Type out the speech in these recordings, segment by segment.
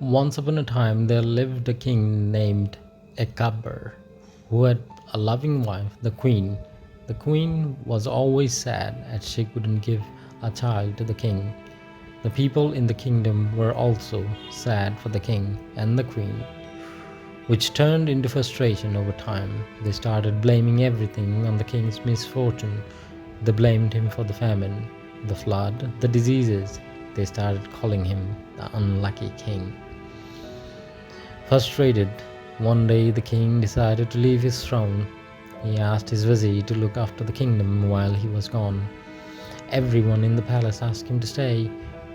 Once upon a time there lived a king named Ekabur, who had a loving wife, the queen. The queen was always sad as she couldn't give a child to the king. The people in the kingdom were also sad for the king and the queen, which turned into frustration over time. They started blaming everything on the king's misfortune. They blamed him for the famine, the flood, the diseases. They started calling him the unlucky king. Frustrated, one day the king decided to leave his throne. He asked his vizier to look after the kingdom while he was gone. Everyone in the palace asked him to stay,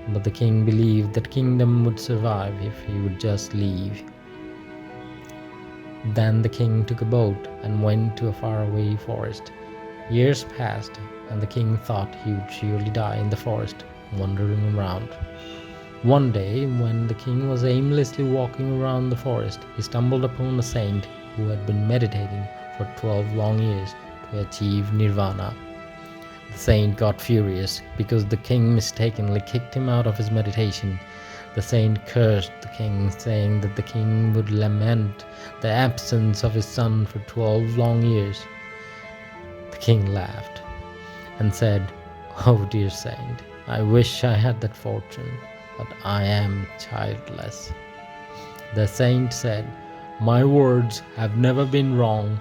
but the king believed that kingdom would survive if he would just leave. Then the king took a boat and went to a faraway forest. Years passed, and the king thought he would surely die in the forest, wandering around. One day, when the king was aimlessly walking around the forest, he stumbled upon a saint who had been meditating for 12 long years to achieve nirvana. The saint got furious because the king mistakenly kicked him out of his meditation. The saint cursed the king, saying that the king would lament the absence of his son for 12 long years. The king laughed and said, "Oh dear saint, I wish I had that fortune, but I am childless." The saint said, "My words have never been wrong.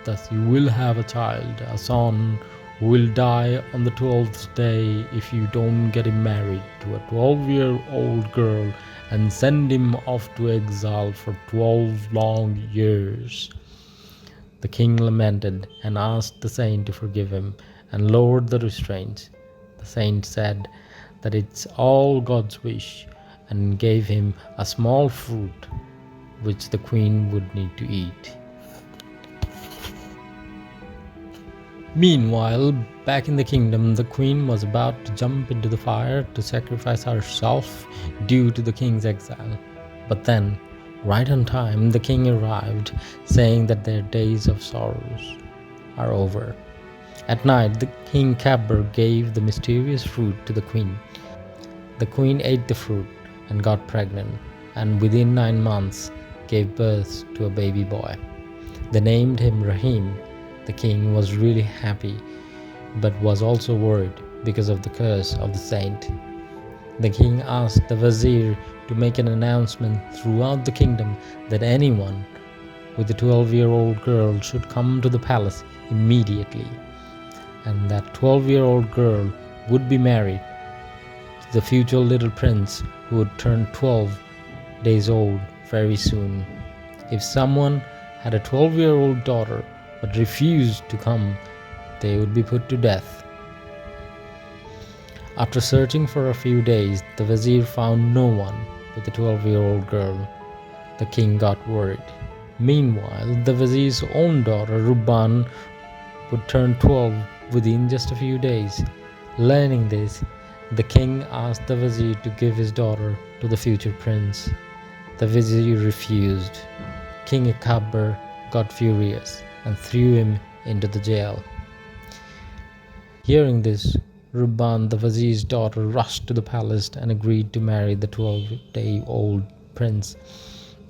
Thus you will have a child, a son, who will die on the 12th day if you don't get him married to a 12-year-old girl and send him off to exile for 12 long years." The king lamented and asked the saint to forgive him and lowered the restraints. The saint said that it's all God's wish and gave him a small fruit which the queen would need to eat. Meanwhile, back in the kingdom, the queen was about to jump into the fire to sacrifice herself due to the king's exile. But then, right on time, the king arrived, saying that their days of sorrows are over. At night, the king Kabur gave the mysterious fruit to the queen. The queen ate the fruit and got pregnant, and within 9 months gave birth to a baby boy. They named him Rahim. The king was really happy, but was also worried because of the curse of the saint. The king asked the vizier to make an announcement throughout the kingdom that anyone with a 12-year-old girl should come to the palace immediately, and that 12-year-old girl would be married to the future little prince who would turn 12 days old very soon. If someone had a 12-year-old daughter but refused to come, they would be put to death. After searching for a few days, the vizier found no one with a 12-year-old girl. The king got worried. Meanwhile, the vizier's own daughter, Rupban, would turn 12 within just a few days. Learning this, the king asked the vizier to give his daughter to the future prince. The vizier refused. King Akbar got furious and threw him into the jail. Hearing this, Rupban, the vizier's daughter, rushed to the palace and agreed to marry the 12-day-old prince.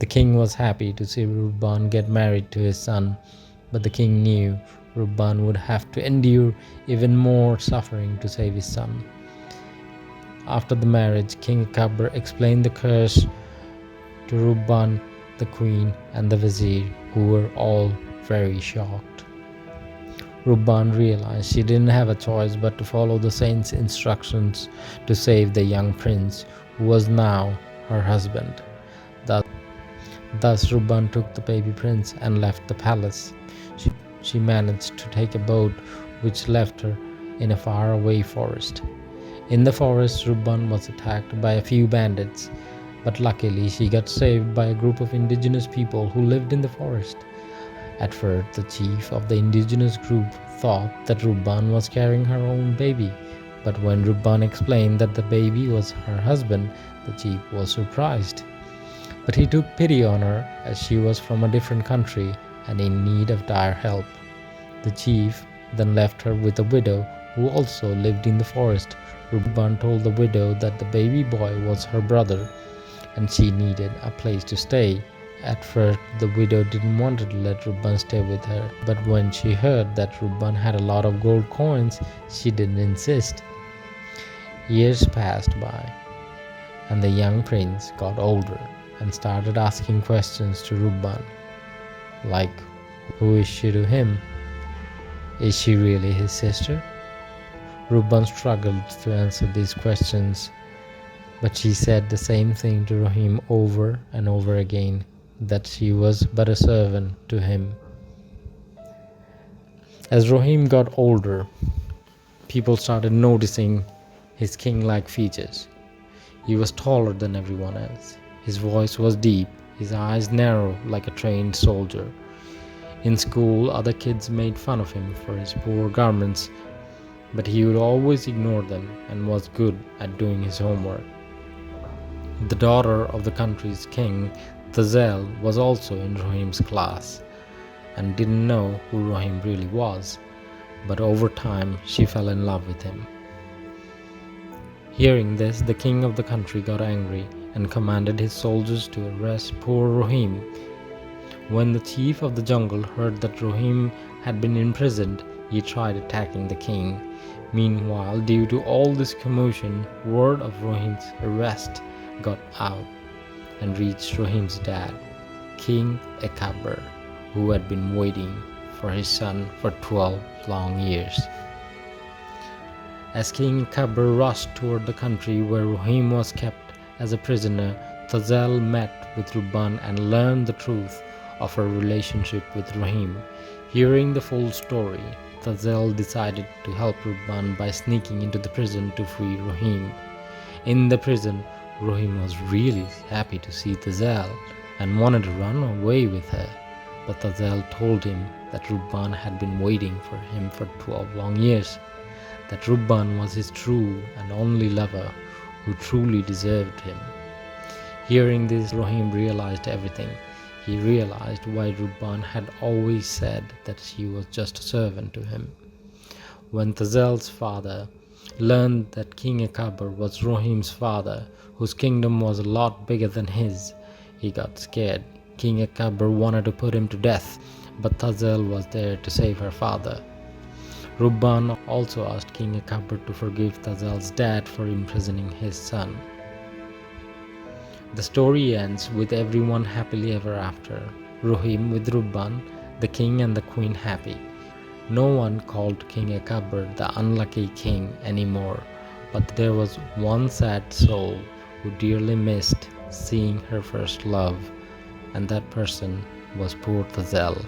The king was happy to see Rupban get married to his son, but the king knew Rupban would have to endure even more suffering to save his son. After the marriage, King Akbar explained the curse to Rupban, the queen, and the vizier, who were all very shocked. Rupban realized she didn't have a choice but to follow the saint's instructions to save the young prince, who was now her husband. Thus Rupban took the baby prince and left the palace. She managed to take a boat which left her in a faraway forest. In the forest, Rupban was attacked by a few bandits, but luckily she got saved by a group of indigenous people who lived in the forest. At first, the chief of the indigenous group thought that Rupban was carrying her own baby, but when Rupban explained that the baby was her husband, the chief was surprised. But he took pity on her as she was from a different country and in need of dire help. The chief then left her with a widow who also lived in the forest. Rupban told the widow that the baby boy was her brother. and she needed a place to stay. At first, the widow didn't want to let Rupban stay with her, but when she heard that Rupban had a lot of gold coins, she didn't insist. Years passed by, and the young prince got older and started asking questions to Rupban, like, who is she to him? Is she really his sister? Rupban struggled to answer these questions, but she said the same thing to Rahim over and over again, that she was but a servant to him. As Rahim got older, people started noticing his king-like features. He was taller than everyone else. His voice was deep, his eyes narrow like a trained soldier. In school, other kids made fun of him for his poor garments, but he would always ignore them and was good at doing his homework. The daughter of the country's king, Tazel, was also in Rahim's class and didn't know who Rahim really was, but over time she fell in love with him. Hearing this, the king of the country got angry and commanded his soldiers to arrest poor Rahim. When the chief of the jungle heard that Rahim had been imprisoned, he tried attacking the king. Meanwhile, due to all this commotion, word of Rahim's arrest got out and reached Rahim's dad, King Akbar, who had been waiting for his son for 12 long years. As King Akbar rushed toward the country where Rahim was kept as a prisoner, Tazel met with Rupban and learned the truth of her relationship with Rahim. Hearing the full story, Tazel decided to help Rupban by sneaking into the prison to free Rahim. In the prison, Rahim was really happy to see Tazel and wanted to run away with her, but Tazel told him that Rupban had been waiting for him for 12 long years, that Rupban was his true and only lover who truly deserved him. Hearing this, Rahim realized everything. He realized why Rupban had always said that she was just a servant to him. When Tazel's father learned that King Akbar was Rahim's father, whose kingdom was a lot bigger than his, he got scared. King Akbar wanted to put him to death, but Tazel was there to save her father. Rupban also asked King Akbar to forgive Tazel's dad for imprisoning his son. The story ends with everyone happily ever after. Rahim with Rupban, the king and the queen happy. No one called King Akbar the unlucky king anymore, but there was one sad soul who dearly missed seeing her first love, and that person was poor Tazel.